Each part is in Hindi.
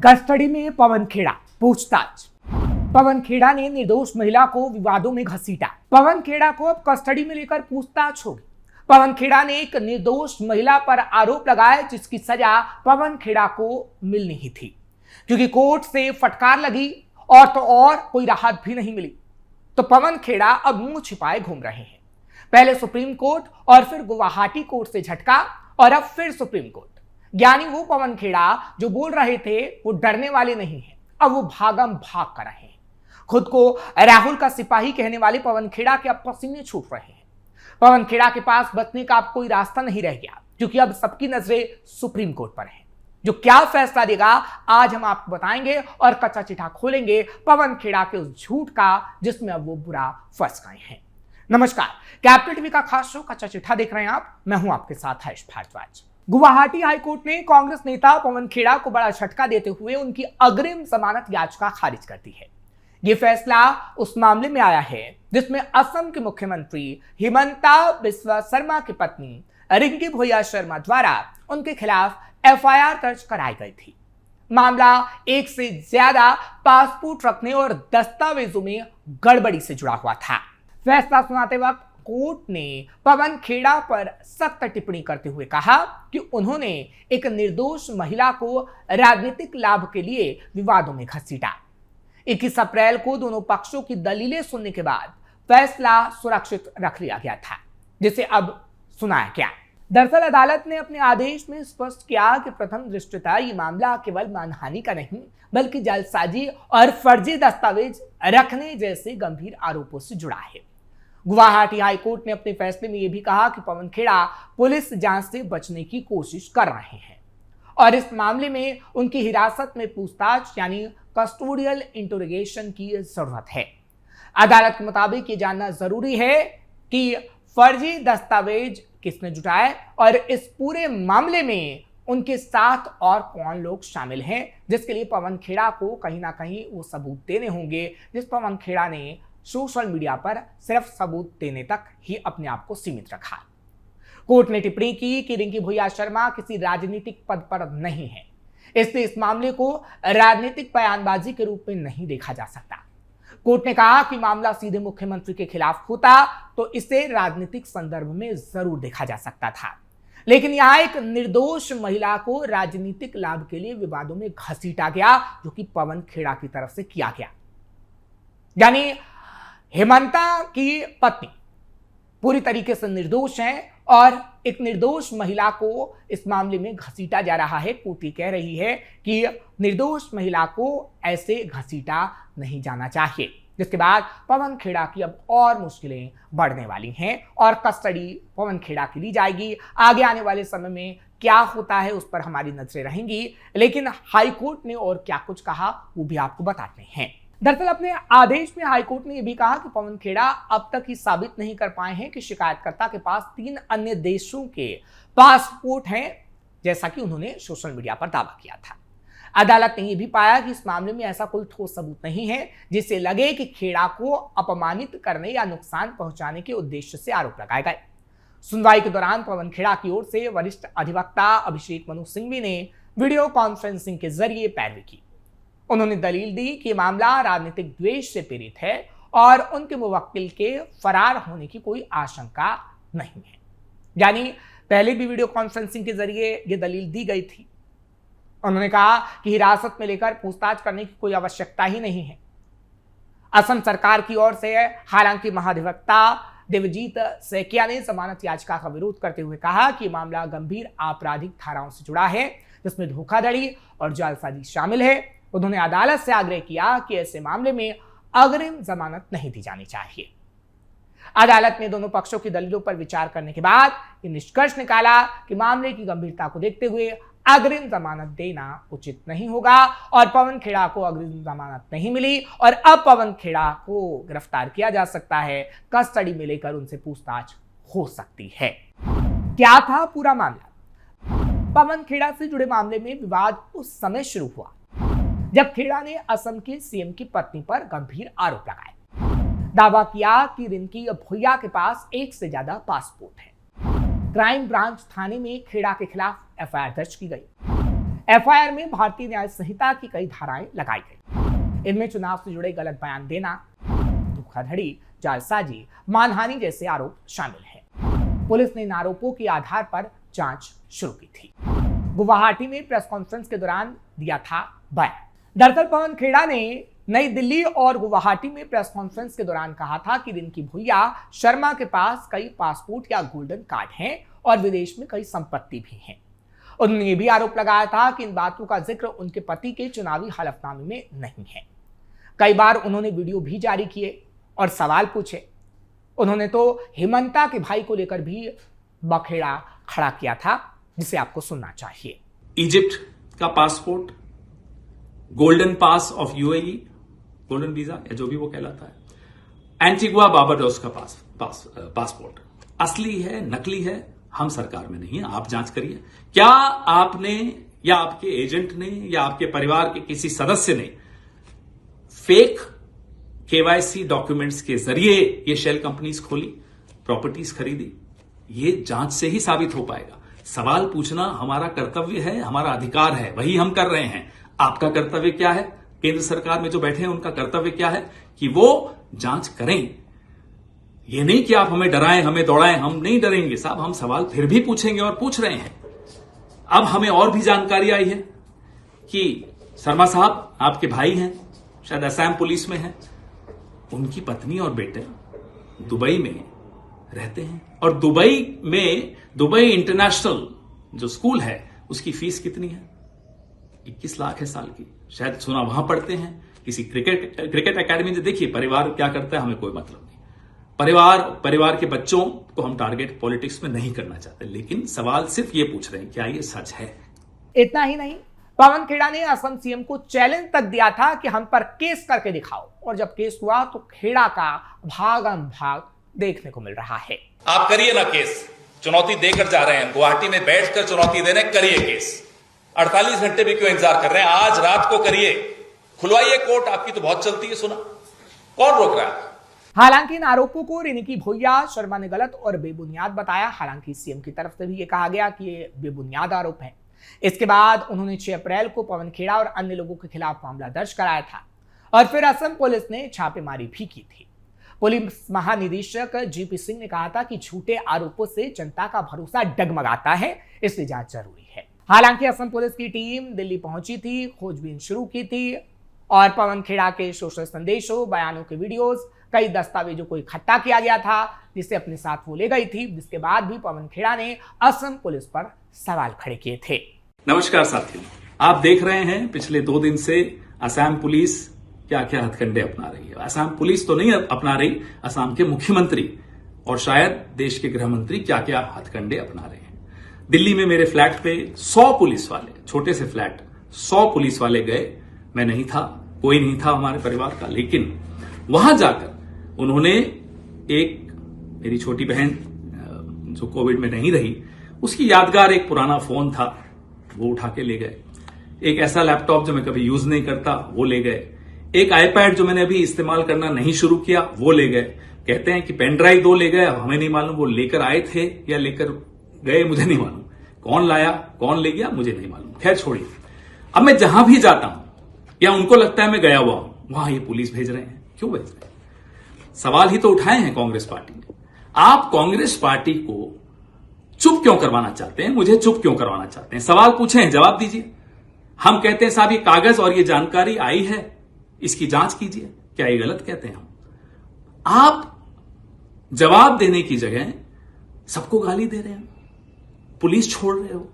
कस्टडी में पवन खेड़ा, पूछताछ। पवन खेड़ा ने निर्दोष महिला को विवादों में घसीटा। पवन खेड़ा को अब कस्टडी में लेकर पूछताछ होगी। पवन खेड़ा ने एक निर्दोष महिला पर आरोप लगाया जिसकी सजा पवन खेड़ा को मिलनी ही थी, क्योंकि कोर्ट से फटकार लगी और तो और कोई राहत भी नहीं मिली। तो पवन खेड़ा अब मुंह छिपाए घूम रहे हैं। पहले सुप्रीम कोर्ट और फिर गुवाहाटी कोर्ट से झटका और अब फिर सुप्रीम कोर्ट। यानी वो पवन खेड़ा जो बोल रहे थे वो डरने वाले नहीं है, अब वो भागम भाग कर रहे हैं। खुद को राहुल का सिपाही कहने वाले पवन खेड़ा के अब पसीने छूट रहे हैं। पवन खेड़ा के पास बचने का अब कोई रास्ता नहीं रह गया, क्योंकि अब सबकी नजरें सुप्रीम कोर्ट पर है, जो क्या फैसला देगा आज हम आपको बताएंगे और कच्चा चिट्ठा खोलेंगे पवन खेड़ा के उस झूठ का जिसमें अब वो बुरा फंस गए हैं। नमस्कार, कैपिटल टीवी का खास शो कच्चा चिट्ठा देख रहे हैं आप। मैं हूं आपके साथ हर्ष भारद्वाज। गुवाहाटी हाईकोर्ट ने कांग्रेस नेता पवन खेड़ा को बड़ा झटका देते हुए उनकी अग्रिम जमानत याचिका खारिज कर दी है। यह फैसला उस मामले में आया है जिसमें असम के मुख्यमंत्री हिमंता बिस्वा शर्मा की पत्नी रिंकी भोया शर्मा द्वारा उनके खिलाफ एफआईआर दर्ज कराई गई थी। मामला एक से ज्यादा पासपोर्ट रखने और दस्तावेजों में गड़बड़ी से जुड़ा हुआ था। फैसला सुनाते वक्त कोर्ट ने पवन खेड़ा पर सख्त टिप्पणी करते हुए कहा कि उन्होंने एक निर्दोष महिला को राजनीतिक लाभ के लिए विवादों में घसीटा। 21 अप्रैल को दोनों पक्षों की दलीलें सुनने के बाद फैसला सुरक्षित रख लिया गया था, जिसे अब सुनाया गया। दरअसल अदालत ने अपने आदेश में स्पष्ट किया कि प्रथम दृष्टया ये मामला केवल मानहानि का नहीं, बल्कि जालसाजी और फर्जी दस्तावेज रखने जैसे गंभीर आरोपों से जुड़ा है। गुवाहाटी हाईकोर्ट ने अपने फैसले में यह भी कहा कि पवन खेड़ा पुलिस जांच से बचने की कोशिश कर रहे हैं और इस मामले में उनकी हिरासत में पूछताछ यानी कस्टोडियल इंटरोगेशन की जरूरत है। अदालत के मुताबिक ये जानना जरूरी है कि फर्जी दस्तावेज किसने जुटाए और इस पूरे मामले में उनके साथ और कौन लोग शामिल हैं, जिसके लिए पवन खेड़ा को कहीं ना कहीं वो सबूत देने होंगे, जिस पवन खेड़ा ने सोशल मीडिया पर सिर्फ सबूत देने तक ही अपने आप को सीमित रखा। कोर्ट ने टिप्पणी की कि रिंकी भोया शर्मा किसी राजनीतिक पद पर नहीं है, इसलिए इस मामले को राजनीतिक बयानबाजी के रूप में नहीं देखा जा सकता। कोर्ट ने कहा कि मामला सीधे मुख्यमंत्री के खिलाफ होता तो इसे राजनीतिक संदर्भ में जरूर देखा जा सकता था, लेकिन यहां एक निर्दोष महिला को राजनीतिक लाभ के लिए विवादों में घसीटा गया, जो कि पवन खेड़ा की तरफ से किया गया। यानी हेमंता की पत्नी पूरी तरीके से निर्दोष है और एक निर्दोष महिला को इस मामले में घसीटा जा रहा है। कोर्ट कह रही है कि निर्दोष महिला को ऐसे घसीटा नहीं जाना चाहिए, जिसके बाद पवन खेड़ा की अब और मुश्किलें बढ़ने वाली हैं और कस्टडी पवन खेड़ा की ली जाएगी। आगे आने वाले समय में क्या होता है उस पर हमारी नजरें रहेंगी, लेकिन हाईकोर्ट ने और क्या कुछ कहा वो भी आपको बताते हैं। दरअसल अपने आदेश में हाईकोर्ट ने यह भी कहा कि पवन खेड़ा अब तक ही साबित नहीं कर पाए हैं कि शिकायतकर्ता के पास 3 अन्य देशों के पासपोर्ट हैं, जैसा कि उन्होंने सोशल मीडिया पर दावा किया था। अदालत ने यह भी पाया कि इस मामले में ऐसा कोई ठोस सबूत नहीं है जिससे लगे कि खेड़ा को अपमानित करने या नुकसान पहुंचाने के उद्देश्य से आरोप लगाए गए। सुनवाई के दौरान पवन खेड़ा की ओर से वरिष्ठ अधिवक्ता अभिषेक मनु सिंघवी ने वीडियो कॉन्फ्रेंसिंग के जरिए पैरवी की। उन्होंने दलील दी कि मामला राजनीतिक द्वेष से पीड़ित है और उनके मुवक्किल के फरार होने की कोई आशंका नहीं है। यानी पहले भी वीडियो कॉन्फ्रेंसिंग के जरिए यह दलील दी गई थी। उन्होंने कहा कि हिरासत में लेकर पूछताछ करने की कोई आवश्यकता ही नहीं है। असम सरकार की ओर से हालांकि महाधिवक्ता देवजीत सैकिया ने जमानत याचिका का विरोध करते हुए कहा कि मामला गंभीर आपराधिक धाराओं से जुड़ा है, जिसमें धोखाधड़ी और जालसाजी शामिल है। उन्होंने अदालत से आग्रह किया कि ऐसे मामले में अग्रिम जमानत नहीं दी जानी चाहिए। अदालत ने दोनों पक्षों की दलीलों पर विचार करने के बाद ये निष्कर्ष निकाला कि मामले की गंभीरता को देखते हुए अग्रिम जमानत देना उचित नहीं होगा और पवन खेड़ा को अग्रिम जमानत नहीं मिली और अब पवन खेड़ा को गिरफ्तार किया जा सकता है। कस्टडी में लेकर उनसे पूछताछ हो सकती है। क्या था पूरा मामला? पवन खेड़ा से जुड़े मामले में विवाद उस समय शुरू हुआ जब खेड़ा ने असम के सीएम की पत्नी पर गंभीर आरोप लगाए। दावा किया कि रिंकी भोया के पास 1 से ज्यादा पासपोर्ट है। क्राइम ब्रांच थाने में खेड़ा के खिलाफ एफआईआर दर्ज की गई। एफआईआर में भारतीय न्याय संहिता की कई धाराएं लगाई गई। इनमें चुनाव से जुड़े गलत बयान देना, धोखाधड़ी, जालसाजी, मानहानि जैसे आरोप शामिल हैं। पुलिस ने इन आरोपों के आधार पर जांच शुरू की थी। गुवाहाटी में प्रेस कॉन्फ्रेंस के दौरान दिया था बयान। दरअसल पवन खेड़ा ने नई दिल्ली और गुवाहाटी में प्रेस कॉन्फ्रेंस के दौरान कहा था कि रिंकी भुइया शर्मा के पास कई पासपोर्ट या गोल्डन कार्ड हैं और विदेश में कई संपत्ति भी हैं। उन्होंने ये भी आरोप लगाया था कि इन बातों का जिक्र उनके पति के चुनावी हलफनामे में नहीं है। कई बार उन्होंने वीडियो भी जारी किए और सवाल पूछे। उन्होंने तो हेमंता के भाई को लेकर भी बखेड़ा खड़ा किया था, जिसे आपको सुनना चाहिए। इजिप्ट का passport, Golden Pass of UAE, golden visa या जो भी वो कहलाता है, एंटीगुआ बारबाडोस का पासपोर्ट असली है नकली है, हम सरकार में नहीं है, आप जांच करिए। क्या आपने या आपके एजेंट ने या आपके परिवार के किसी सदस्य ने फेक केवाईसी डॉक्यूमेंट्स के जरिए ये शेल कंपनीज खोली, प्रॉपर्टीज खरीदी? ये जांच से ही साबित हो पाएगा। सवाल पूछना हमारा कर्तव्य है, हमारा अधिकार है, वही हम कर रहे हैं। आपका कर्तव्य क्या है? केंद्र सरकार में जो बैठे हैं उनका कर्तव्य क्या है कि वो जांच करें। ये नहीं कि आप हमें डराएं, हमें दौड़ाएं। हम नहीं डरेंगे साहब, हम सवाल फिर भी पूछेंगे और पूछ रहे हैं। अब हमें और भी जानकारी आई है कि शर्मा साहब आपके भाई हैं, शायद असम पुलिस में हैं, उनकी पत्नी और बेटे दुबई में रहते हैं और दुबई इंटरनेशनल जो स्कूल है उसकी फीस कितनी है? 21 लाख है साल की। शायद सुना वहां पढ़ते हैं किसी क्रिकेट एकेडमी में। देखिए परिवार क्या करता है हमें कोई मतलब नहीं। परिवार के बच्चों को हम टारगेट पॉलिटिक्स में नहीं करना चाहते, लेकिन सवाल सिर्फ ये पूछ रहे हैं क्या ये सच है। इतना ही नहीं, पवन खेड़ा ने असम सीएम को चैलेंज तक दिया था कि हम पर केस करके दिखाओ, और जब केस हुआ तो खेड़ा का भागम भाग देखने को मिल रहा है। आप करिए ना केस, चुनौती देकर जा रहे हैं, गुवाहाटी में बैठकर चुनौती दे रहे हैं, करिए केस। 48 घंटे भी क्यों इंतजार कर रहे हैं? आज रात को करिए, खुलवाइए कोर्ट। आपकी तो बहुत चलती है, सुना, कौन रोक रहा है? हालांकि इन आरोपों को रिंकी भुइया शर्मा ने गलत और बेबुनियाद बताया। हालांकि सीएम की तरफ से भी ये कहा गया कि ये बेबुनियाद आरोप हैं। इसके बाद उन्होंने 6 अप्रैल को पवन खेड़ा और अन्य लोगों के खिलाफ मामला दर्ज कराया था और फिर असम पुलिस ने छापेमारी भी की थी। पुलिस महानिदेशक जीपी सिंह ने कहा था कि झूठे आरोपों से जनता का भरोसा डगमगाता है, इसलिए जांच जरूरी है। हालांकि असम पुलिस की टीम दिल्ली पहुंची थी, खोजबीन शुरू की थी और पवन खेड़ा के सोशल संदेशों, बयानों के वीडियोस, कई दस्तावेजों को इकट्ठा किया गया था जिसे अपने साथ वो ले गई थी, जिसके बाद भी पवन खेड़ा ने असम पुलिस पर सवाल खड़े किए थे। नमस्कार साथियों, आप देख रहे हैं पिछले 2 दिन से असम पुलिस क्या क्या हथकंडे अपना रही है। असम पुलिस तो नहीं अपना रही, असम के मुख्यमंत्री और शायद देश के गृह मंत्री क्या क्या हथकंडे अपना रहे हैं। दिल्ली में मेरे फ्लैट पे 100 पुलिस वाले, छोटे से फ्लैट, 100 पुलिस वाले गए। मैं नहीं था, कोई नहीं था हमारे परिवार का, लेकिन वहां जाकर उन्होंने मेरी छोटी बहन जो कोविड में नहीं रही, उसकी यादगार एक पुराना फोन था, वो उठा के ले गए। एक ऐसा लैपटॉप जो मैं कभी यूज नहीं करता वो ले गए। एक आईपैड जो मैंने अभी इस्तेमाल करना नहीं शुरू किया वो ले गए। कहते हैं कि पेन ड्राइव 2 ले गए। अब हमें नहीं मालूम वो लेकर आए थे या लेकर गए, मुझे नहीं मालूम। कौन लाया कौन ले गया मुझे नहीं मालूम। खैर छोड़िए। अब मैं जहां भी जाता हूं या उनको लगता है मैं गया हुआ हूं, वहां ये पुलिस भेज रहे हैं। क्यों भेज रहे हैं? सवाल ही तो उठाए हैं कांग्रेस पार्टी ने। आप कांग्रेस पार्टी को चुप क्यों करवाना चाहते हैं? मुझे चुप क्यों करवाना चाहते हैं? सवाल पूछे हैं, जवाब दीजिए। हम कहते हैं साहब ये कागज और ये जानकारी आई है, इसकी जांच कीजिए। क्या ये गलत कहते हैं हम? आप जवाब देने की जगह सबको गाली दे रहे हैं, पुलिस छोड़ रहे हो,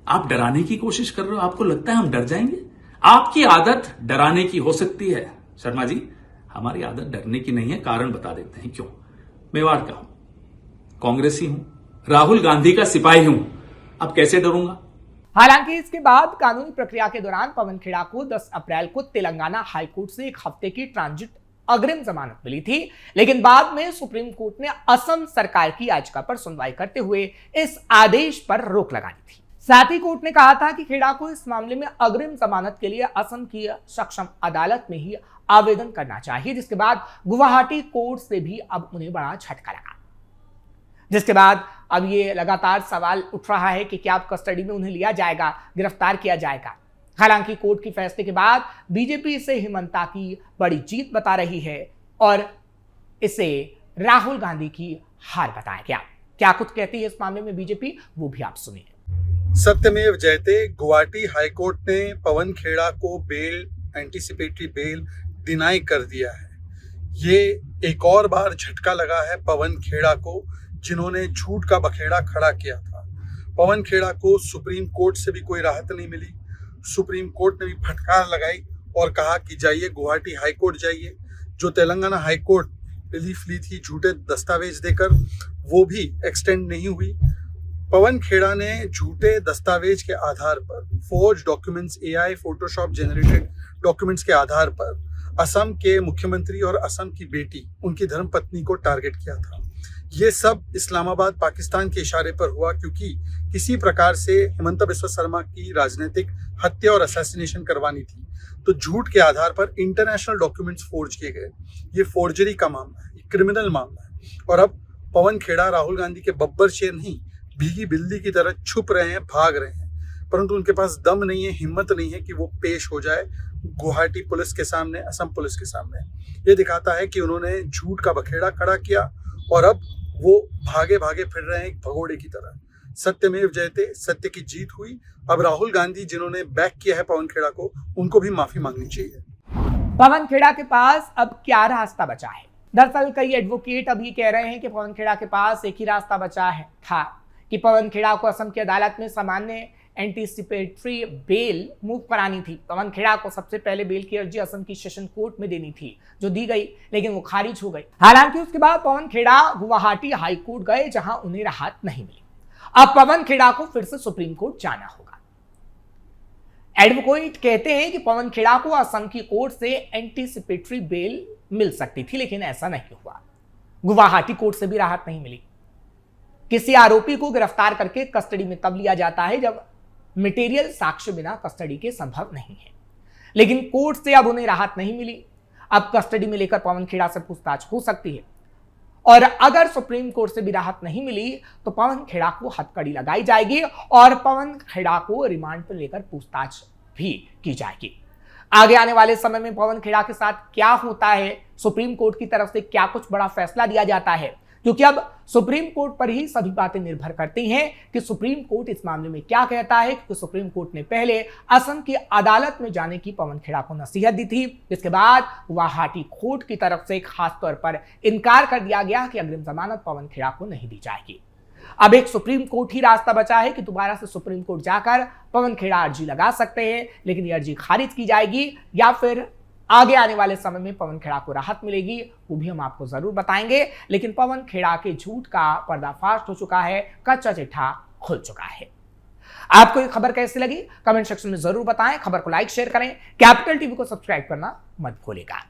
आप डराने की कोशिश कर रहे हो। आपको लगता है हम डर जाएंगे? आपकी आदत डराने की हो सकती है शर्मा जी, हमारी आदत डरने की नहीं है। कारण बता देते हैं क्यों। मेवाड़ का हूं, कांग्रेसी हूं, राहुल गांधी का सिपाही हूं, अब कैसे डरूंगा? हालांकि इसके बाद कानूनी प्रक्रिया के दौरान पवन खेड़ा को 10 अप्रैल को तेलंगाना हाईकोर्ट से 1 हफ्ते की ट्रांजिट अग्रिम जमानत मिली थी, लेकिन बाद में सुप्रीम कोर्ट ने असम सरकार की याचिका पर सुनवाई करते हुए इस आदेश पर रोक लगा दी थी। साथ ही कोर्ट ने कहा था कि खेड़ा को इस मामले में अग्रिम जमानत के लिए असम की सक्षम अदालत में ही आवेदन करना चाहिए, जिसके बाद गुवाहाटी कोर्ट से भी अब उन्हें बड़ा झटका लगा, जिसके बाद अब ये लगातार सवाल उठ रहा है कि क्या अब कस्टडी में उन्हें लिया जाएगा, गिरफ्तार किया जाएगा। हालांकि कोर्ट के फैसले के बाद बीजेपी इसे हिमंता की बड़ी जीत बता रही है और इसे राहुल गांधी की हार बताया गया। क्या कुछ कहती है इस मामले में बीजेपी, वो भी आप सुनिए। सत्यमेव जयते, गुवाहाटी हाईकोर्ट ने पवन खेड़ा को बेल, एंटीसिपेटरी बेल डिनाई कर दिया है। ये एक और बार झटका लगा है पवन खेड़ा को, जिन्होंने झूठ का बखेड़ा खड़ा किया था। पवन खेड़ा को सुप्रीम कोर्ट से भी कोई राहत नहीं मिली। सुप्रीम कोर्ट ने भी फटकार लगाई और कहा कि जाइए गुवाहाटी हाईकोर्ट जाइए। जो तेलंगाना हाईकोर्ट रिलीफ ली थी झूठे दस्तावेज देकर, वो भी एक्सटेंड नहीं हुई। पवन खेड़ा ने झूठे दस्तावेज के आधार पर, forge documents, AI Photoshop generated documents के आधार पर असम के मुख्यमंत्री और असम की बेटी, उनकी धर्मपत्नी को टारगेट किया था। ये सब इस्लामाबाद, पाकिस्तान के इशारे पर हुआ, क्योंकि किसी प्रकार से हिमंता बिस्वा शर्मा की राजनीतिक हत्या और असैसिनेशन करवानी थी। तो झूठ के आधार पर इंटरनेशनल डॉक्यूमेंट्स फोर्ज किए गए। ये फोर्जरी का मामला है, क्रिमिनल मामला है। और अब पवन खेड़ा राहुल गांधी के बब्बर शेर नहीं, भीगी बिल्ली की तरह छुप रहे हैं, भाग रहे हैं, परंतु उनके पास दम नहीं है, हिम्मत नहीं है कि वो पेश हो जाए गुवाहाटी पुलिस के सामने, असम पुलिस के सामने। ये दिखाता है कि उन्होंने झूठ का बखेड़ा खड़ा किया और अब वो भागे भागे फिर रहे हैं एक भगोड़े की तरह। सत्यमेव जयते, सत्य की जीत हुई। अब राहुल गांधी, जिन्होंने बैक किया है पवन खेड़ा को, उनको भी माफी मांगनी चाहिए। पवन खेड़ा के पास अब क्या रास्ता बचा है? दरअसल कई एडवोकेट अब ये कह रहे हैं कि पवन खेड़ा के पास एक ही रास्ता बचा है था कि पवन खेड़ा को असम की अदालत में सामान्य एंटीसिपेटरी बेल मूव करानी थी। पवन खेड़ा को सबसे पहले बेल की अर्जी असम की सेशन कोर्ट में देनी थी, जो दी गई, लेकिन वो खारिज हो गई। हालांकि उसके बाद पवन खेड़ा गुवाहाटी हाई कोर्ट गए, जहां उन्हें राहत नहीं मिली। अब पवन खेड़ा को फिर से सुप्रीम कोर्ट जाना होगा। एडवोकेट कहते हैं कि पवन खेड़ा को असम की कोर्ट से एंटीसिपेटरी बेल मिल सकती थी, लेकिन ऐसा नहीं हुआ। गुवाहाटी कोर्ट से भी राहत नहीं मिली। किसी आरोपी को गिरफ्तार करके कस्टडी में तब लिया जाता है जब मटेरियल साक्ष्य बिना कस्टडी के संभव नहीं है, लेकिन कोर्ट से अब उन्हें राहत नहीं मिली। अब कस्टडी में लेकर पवन खेड़ा से पूछताछ हो सकती है, और अगर सुप्रीम कोर्ट से भी राहत नहीं मिली तो पवन खेड़ा को हथकड़ी लगाई जाएगी और पवन खेड़ा को रिमांड पर लेकर पूछताछ भी की जाएगी। आगे आने वाले समय में पवन खेड़ा के साथ क्या होता है, सुप्रीम कोर्ट की तरफ से क्या कुछ बड़ा फैसला दिया जाता है, क्योंकि अब सुप्रीम कोर्ट पर ही सभी बातें निर्भर करती हैं कि सुप्रीम कोर्ट इस मामले में क्या कहता है। क्योंकि सुप्रीम कोर्ट ने पहले असम की अदालत में जाने की पवन खेड़ा को नसीहत दी थी, जिसके बाद गुवाहाटी कोर्ट की तरफ से खास तौर पर इनकार कर दिया गया कि अग्रिम जमानत पवन खेड़ा को नहीं दी जाएगी। अब एक सुप्रीम कोर्ट ही रास्ता बचा है कि दोबारा से सुप्रीम कोर्ट जाकर पवन खेड़ा अर्जी लगा सकते हैं, लेकिन ये अर्जी खारिज की जाएगी या फिर आगे आने वाले समय में पवन खेड़ा को राहत मिलेगी, वो भी हम आपको जरूर बताएंगे। लेकिन पवन खेड़ा के झूठ का पर्दाफाश हो चुका है, कच्चा चिट्ठा खुल चुका है। आपको ये खबर कैसी लगी कमेंट सेक्शन में जरूर बताएं। खबर को लाइक शेयर करें, कैपिटल टीवी को सब्सक्राइब करना मत भूलिएगा।